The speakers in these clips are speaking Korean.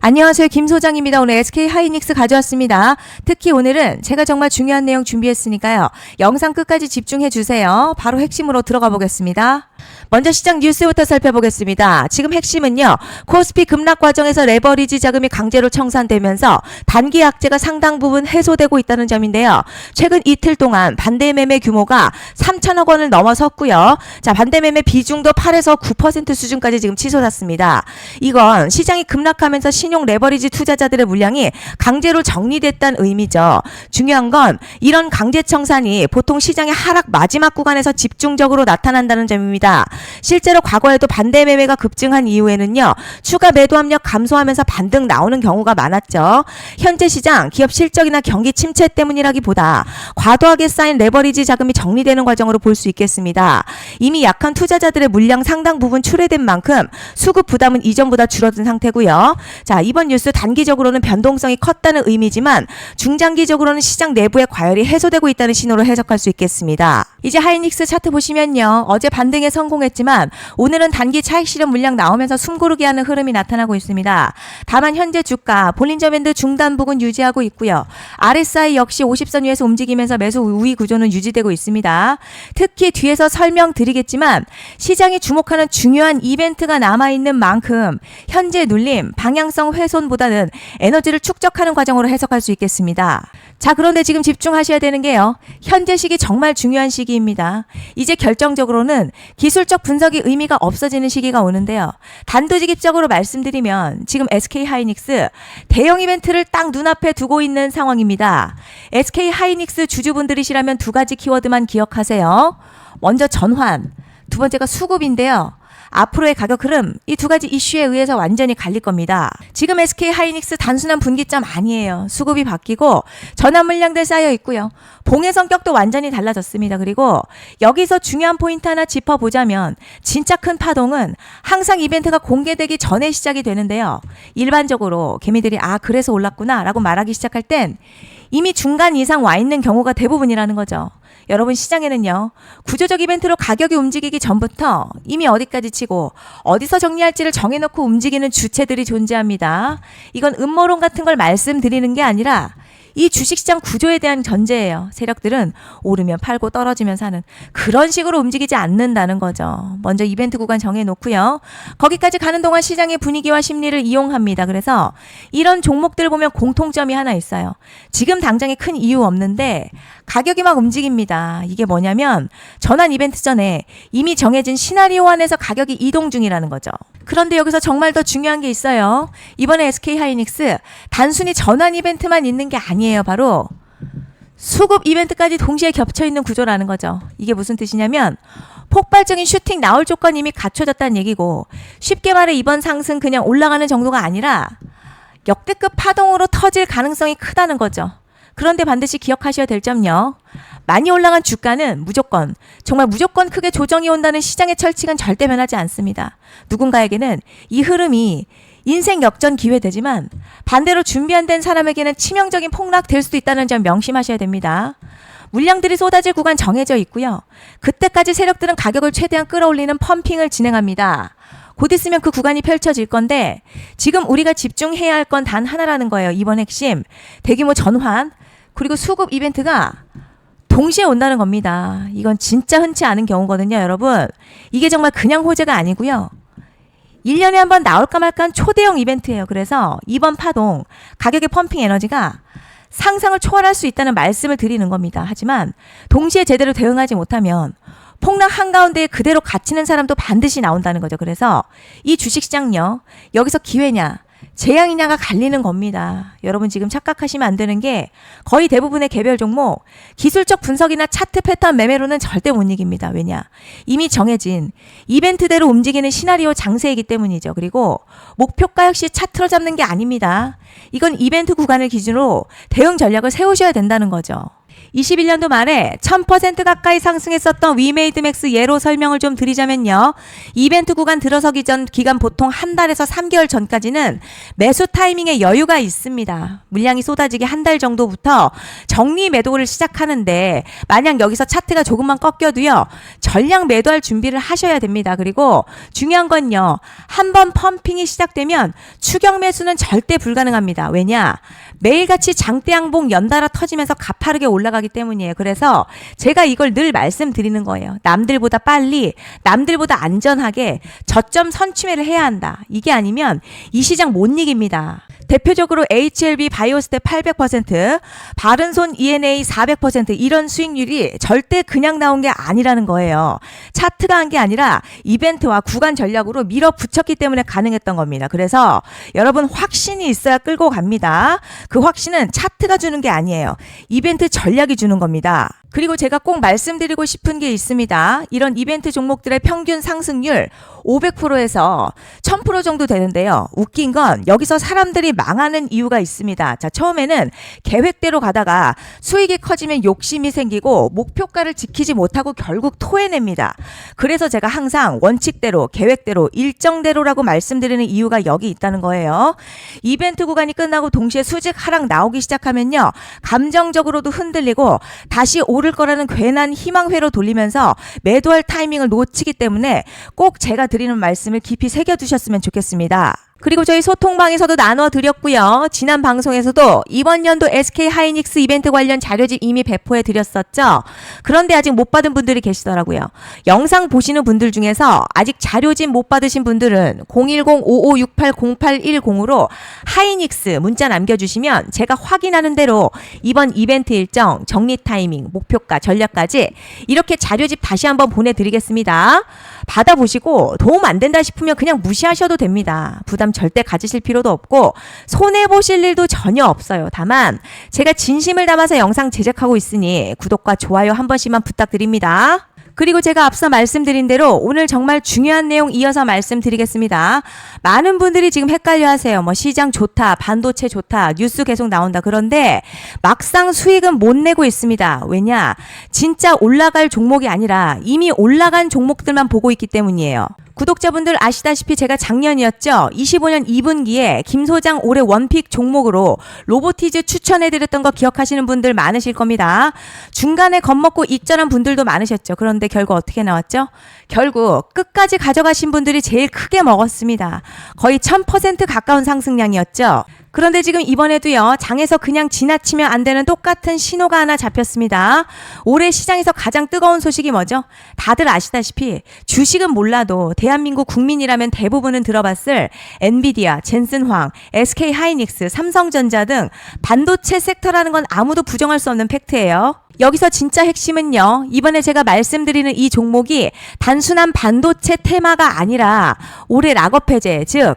안녕하세요. 김 소장입니다. 오늘 SK 하이닉스 가져왔습니다. 특히 오늘은 제가 정말 중요한 내용 준비했으니까요. 영상 끝까지 집중해 주세요. 바로 핵심으로 들어가 보겠습니다. 먼저 시장 뉴스부터 살펴보겠습니다. 지금 핵심은요. 코스피 급락 과정에서 레버리지 자금이 강제로 청산되면서 단기 악재가 상당 부분 해소되고 있다는 점인데요. 최근 이틀 동안 반대 매매 규모가 3천억 원을 넘어섰고요. 자, 반대 매매 비중도 8에서 9% 수준까지 지금 치솟았습니다. 이건 시장이 급락하면서 신용 레버리지 투자자들의 물량이 강제로 정리됐다는 의미죠. 중요한 건 이런 강제 청산이 보통 시장의 하락 마지막 구간에서 집중적으로 나타난다는 점입니다. 실제로 과거에도 반대 매매가 급증한 이후에는요. 추가 매도 압력 감소하면서 반등 나오는 경우가 많았죠. 현재 시장 기업 실적이나 경기 침체 때문이라기보다 과도하게 쌓인 레버리지 자금이 정리되는 과정으로 볼 수 있겠습니다. 이미 약한 투자자들의 물량 상당 부분 출회된 만큼 수급 부담은 이전보다 줄어든 상태고요. 자, 이번 뉴스 단기적으로는 변동성이 컸다는 의미지만 중장기적으로는 시장 내부의 과열이 해소되고 있다는 신호로 해석할 수 있겠습니다. 이제 하이닉스 차트 보시면요. 어제 반등에 성공했지만 오늘은 단기 차익 실현 물량 나오면서 숨고르게 하는 흐름이 나타나고 있습니다. 다만 현재 주가 볼린저 밴드 중단 부근 유지하고 있고요. RSI 역시 50선 위에서 움직이면서 매수 우위 구조는 유지되고 있습니다. 특히 뒤에서 설명드리겠지만 시장이 주목하는 중요한 이벤트가 남아있는 만큼 현재 눌림, 방향성 훼손보다는 에너지를 축적하는 과정으로 해석할 수 있겠습니다. 자, 그런데 지금 집중하셔야 되는 게요. 현재 시기 정말 중요한 시기입니다. 이제 결정적으로는 기술적 분석이 의미가 없어지는 시기가 오는데요. 단도직입적으로 말씀드리면 지금 SK 하이닉스 대형 이벤트를 딱 눈앞에 두고 있는 상황입니다. SK 하이닉스 주주분들이시라면 두 가지 키워드만 기억하세요. 먼저 전환, 두 번째가 수급인데요. 앞으로의 가격 흐름, 이 두 가지 이슈에 의해서 완전히 갈릴 겁니다. 지금 SK 하이닉스 단순한 분기점 아니에요. 수급이 바뀌고 전환 물량들 쌓여 있고요. 봉의 성격도 완전히 달라졌습니다. 그리고 여기서 중요한 포인트 하나 짚어보자면 진짜 큰 파동은 항상 이벤트가 공개되기 전에 시작이 되는데요. 일반적으로 개미들이 그래서 올랐구나 라고 말하기 시작할 땐 이미 중간 이상 와 있는 경우가 대부분이라는 거죠. 여러분, 시장에는요. 구조적 이벤트로 가격이 움직이기 전부터 이미 어디까지 치고 어디서 정리할지를 정해놓고 움직이는 주체들이 존재합니다. 이건 음모론 같은 걸 말씀드리는 게 아니라 이 주식시장 구조에 대한 전제예요. 세력들은 오르면 팔고 떨어지면 사는 그런 식으로 움직이지 않는다는 거죠. 먼저 이벤트 구간 정해놓고요. 거기까지 가는 동안 시장의 분위기와 심리를 이용합니다. 그래서 이런 종목들 보면 공통점이 하나 있어요. 지금 당장에 큰 이유 없는데 가격이 막 움직입니다. 이게 뭐냐면 전환 이벤트 전에 이미 정해진 시나리오 안에서 가격이 이동 중이라는 거죠. 그런데 여기서 정말 더 중요한 게 있어요. 이번에 SK 하이닉스 단순히 전환 이벤트만 있는 게 아니에요. 바로 수급 이벤트까지 동시에 겹쳐 있는 구조라는 거죠. 이게 무슨 뜻이냐면 폭발적인 슈팅 나올 조건이 이미 갖춰졌다는 얘기고, 쉽게 말해 이번 상승 그냥 올라가는 정도가 아니라 역대급 파동으로 터질 가능성이 크다는 거죠. 그런데 반드시 기억하셔야 될 점요. 많이 올라간 주가는 정말 무조건 크게 조정이 온다는 시장의 철칙은 절대 변하지 않습니다. 누군가에게는 이 흐름이 인생 역전 기회되지만 반대로 준비 안 된 사람에게는 치명적인 폭락 될 수도 있다는 점 명심하셔야 됩니다. 물량들이 쏟아질 구간 정해져 있고요. 그때까지 세력들은 가격을 최대한 끌어올리는 펌핑을 진행합니다. 곧 있으면 그 구간이 펼쳐질 건데 지금 우리가 집중해야 할 건 단 하나라는 거예요. 이번 핵심 대규모 전환 그리고 수급 이벤트가 동시에 온다는 겁니다. 이건 진짜 흔치 않은 경우거든요, 여러분. 이게 정말 그냥 호재가 아니고요. 1년에 한 번 나올까 말까한 초대형 이벤트예요. 그래서 이번 파동, 가격의 펌핑 에너지가 상상을 초월할 수 있다는 말씀을 드리는 겁니다. 하지만 동시에 제대로 대응하지 못하면 폭락 한가운데에 그대로 갇히는 사람도 반드시 나온다는 거죠. 그래서 이 주식시장요, 여기서 기회냐 재앙이냐가 갈리는 겁니다. 여러분, 지금 착각하시면 안 되는 게 거의 대부분의 개별 종목 기술적 분석이나 차트 패턴 매매로는 절대 못 이깁니다. 왜냐? 이미 정해진 이벤트대로 움직이는 시나리오 장세이기 때문이죠. 그리고 목표가 역시 차트로 잡는 게 아닙니다. 이건 이벤트 구간을 기준으로 대응 전략을 세우셔야 된다는 거죠. 21년도 말에 1000% 가까이 상승했었던 위메이드맥스 예로 설명을 좀 드리자면요. 이벤트 구간 들어서기 전 기간 보통 한 달에서 3개월 전까지는 매수 타이밍에 여유가 있습니다. 물량이 쏟아지기 한 달 정도부터 정리 매도를 시작하는데 만약 여기서 차트가 조금만 꺾여도요. 전량 매도할 준비를 하셔야 됩니다. 그리고 중요한 건요. 한번 펌핑이 시작되면 추격 매수는 절대 불가능합니다. 왜냐? 매일같이 장대 양봉 연달아 터지면서 가파르게 올라가기 때문이에요. 그래서 제가 이걸 늘 말씀드리는 거예요. 남들보다 빨리, 남들보다 안전하게 저점 선취매를 해야 한다. 이게 아니면 이 시장 못 이깁니다. 대표적으로 HLB 바이오스텝 800%, 바른손 ENA 400% 이런 수익률이 절대 그냥 나온 게 아니라는 거예요. 차트가 한 게 아니라 이벤트와 구간 전략으로 밀어붙였기 때문에 가능했던 겁니다. 그래서 여러분 확신이 있어야 끌고 갑니다. 그 확신은 차트가 주는 게 아니에요. 이벤트 전략이 주는 겁니다. 그리고 제가 꼭 말씀드리고 싶은 게 있습니다. 이런 이벤트 종목들의 평균 상승률 500%에서 1000% 정도 되는데요. 웃긴 건 여기서 사람들이 망하는 이유가 있습니다. 자, 처음에는 계획대로 가다가 수익이 커지면 욕심이 생기고 목표가를 지키지 못하고 결국 토해냅니다. 그래서 제가 항상 원칙대로, 계획대로, 일정대로라고 말씀드리는 이유가 여기 있다는 거예요. 이벤트 구간이 끝나고 동시에 수직 하락 나오기 시작하면요. 감정적으로도 흔들리고 다시 오를 거라는 괜한 희망회로 돌리면서 매도할 타이밍을 놓치기 때문에 꼭 제가 드리는 말씀을 깊이 새겨두셨으면 좋겠습니다. 그리고 저희 소통방에서도 나눠드렸고요. 지난 방송에서도 이번 연도 SK 하이닉스 이벤트 관련 자료집 이미 배포해 드렸었죠. 그런데 아직 못 받은 분들이 계시더라고요. 영상 보시는 분들 중에서 아직 자료집 못 받으신 분들은 010-5568-0810으로 하이닉스 문자 남겨주시면 제가 확인하는 대로 이번 이벤트 일정, 정리 타이밍, 목표가, 전략까지 이렇게 자료집 다시 한번 보내드리겠습니다. 받아보시고 도움 안 된다 싶으면 그냥 무시하셔도 됩니다. 부담 절대 가지실 필요도 없고 손해보실 일도 전혀 없어요. 다만 제가 진심을 담아서 영상 제작하고 있으니 구독과 좋아요 한 번씩만 부탁드립니다. 그리고 제가 앞서 말씀드린 대로 오늘 정말 중요한 내용 이어서 말씀드리겠습니다. 많은 분들이 지금 헷갈려 하세요. 시장 좋다, 반도체 좋다, 뉴스 계속 나온다. 그런데 막상 수익은 못 내고 있습니다. 왜냐? 진짜 올라갈 종목이 아니라 이미 올라간 종목들만 보고 있기 때문이에요. 구독자분들 아시다시피 제가 작년이었죠. 25년 2분기에 김 소장 올해 원픽 종목으로 로보티즈 추천해드렸던 거 기억하시는 분들 많으실 겁니다. 중간에 겁먹고 익절한 분들도 많으셨죠. 그런데 결국 어떻게 나왔죠? 결국 끝까지 가져가신 분들이 제일 크게 먹었습니다. 거의 1000% 가까운 상승량이었죠. 그런데 지금 이번에도요. 장에서 그냥 지나치면 안 되는 똑같은 신호가 하나 잡혔습니다. 올해 시장에서 가장 뜨거운 소식이 뭐죠? 다들 아시다시피 주식은 몰라도 대한민국 국민이라면 대부분은 들어봤을 엔비디아, 젠슨황, SK 하이닉스, 삼성전자 등 반도체 섹터라는 건 아무도 부정할 수 없는 팩트예요. 여기서 진짜 핵심은요. 이번에 제가 말씀드리는 이 종목이 단순한 반도체 테마가 아니라 올해 락업 해제, 즉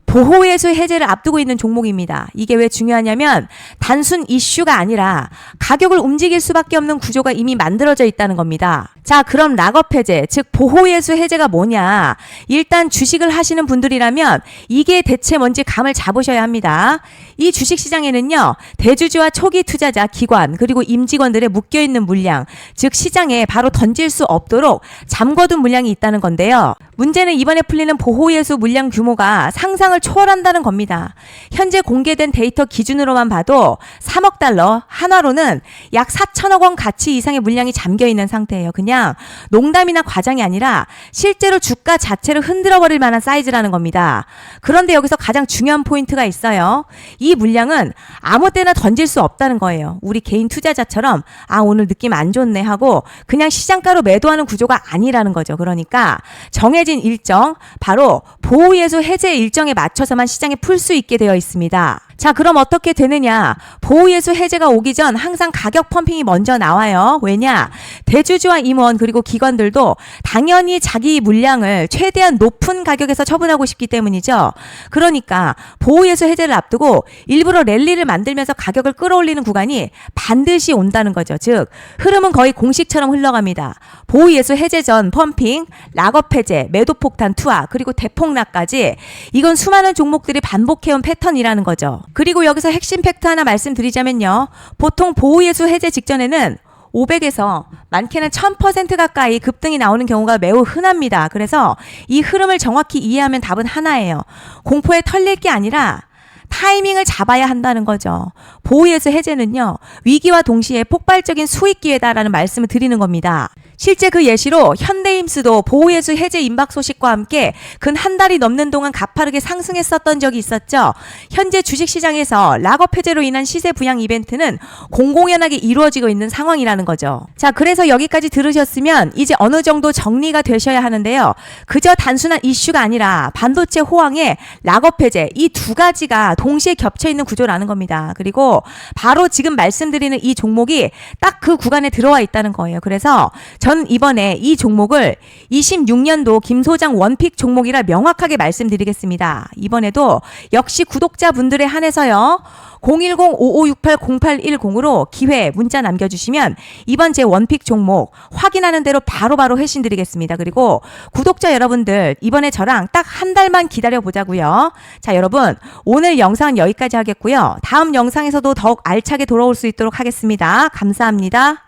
보호예수 해제를 앞두고 있는 종목입니다. 이게 왜 중요하냐면 단순 이슈가 아니라 가격을 움직일 수밖에 없는 구조가 이미 만들어져 있다는 겁니다. 자, 그럼 락업 해제, 즉 보호예수 해제가 뭐냐? 일단 주식을 하시는 분들이라면 이게 대체 뭔지 감을 잡으셔야 합니다. 이 주식시장에는요. 대주주와 초기 투자자, 기관, 그리고 임직원들의 묶여있는 물량, 즉 시장에 바로 던질 수 없도록 잠궈둔 물량이 있다는 건데요. 문제는 이번에 풀리는 보호예수 물량 규모가 상상을 초월한다는 겁니다. 현재 공개된 데이터 기준으로만 봐도 3억 달러, 한화로는 약 4천억 원 가치 이상의 물량이 잠겨있는 상태예요. 그냥 농담이나 과장이 아니라 실제로 주가 자체를 흔들어버릴 만한 사이즈라는 겁니다. 그런데 여기서 가장 중요한 포인트가 있어요. 이 물량은 아무 때나 던질 수 없다는 거예요. 우리 개인 투자자처럼 오늘 느낌 안 좋네 하고 그냥 시장가로 매도하는 구조가 아니라는 거죠. 그러니까 정해진 일정, 바로 보호예수 해제 일정에 맞춰서만 시장에 풀 수 있게 되어 있습니다. 자, 그럼 어떻게 되느냐? 보호예수 해제가 오기 전 항상 가격 펌핑이 먼저 나와요. 왜냐? 대주주와 임원 그리고 기관들도 당연히 자기 물량을 최대한 높은 가격에서 처분하고 싶기 때문이죠. 그러니까 보호예수 해제를 앞두고 일부러 랠리를 만들면서 가격을 끌어올리는 구간이 반드시 온다는 거죠. 즉 흐름은 거의 공식처럼 흘러갑니다. 보호예수 해제 전 펌핑, 락업 해제, 매도 폭탄 투하, 그리고 대폭락까지 이건 수많은 종목들이 반복해온 패턴이라는 거죠. 그리고 여기서 핵심 팩트 하나 말씀드리자면요. 보통 보호예수 해제 직전에는 500에서 많게는 1000% 가까이 급등이 나오는 경우가 매우 흔합니다. 그래서 이 흐름을 정확히 이해하면 답은 하나예요. 공포에 털릴 게 아니라 타이밍을 잡아야 한다는 거죠. 보호예수 해제는요, 위기와 동시에 폭발적인 수익 기회다라는 말씀을 드리는 겁니다. 실제 그 예시로 현대임스도 보호예수 해제 임박 소식과 함께 근 한 달이 넘는 동안 가파르게 상승했었던 적이 있었죠. 현재 주식시장에서 락업 해제로 인한 시세 부양 이벤트는 공공연하게 이루어지고 있는 상황이라는 거죠. 자, 그래서 여기까지 들으셨으면 이제 어느 정도 정리가 되셔야 하는데요. 그저 단순한 이슈가 아니라 반도체 호황에 락업 해제, 이 두 가지가 동시에 겹쳐있는 구조라는 겁니다. 그리고 바로 지금 말씀드리는 이 종목이 딱 그 구간에 들어와 있다는 거예요. 그래서 전 이번에 이 종목을 26년도 김 소장 원픽 종목이라 명확하게 말씀드리겠습니다. 이번에도 역시 구독자분들에 한해서요. 010-5568-0810으로 기회 문자 남겨주시면 이번 제 원픽 종목 확인하는 대로 바로바로 회신 드리겠습니다. 그리고 구독자 여러분들 이번에 저랑 딱 한 달만 기다려 보자고요. 자, 여러분 오늘 영상은 여기까지 하겠고요. 다음 영상에서도 더욱 알차게 돌아올 수 있도록 하겠습니다. 감사합니다.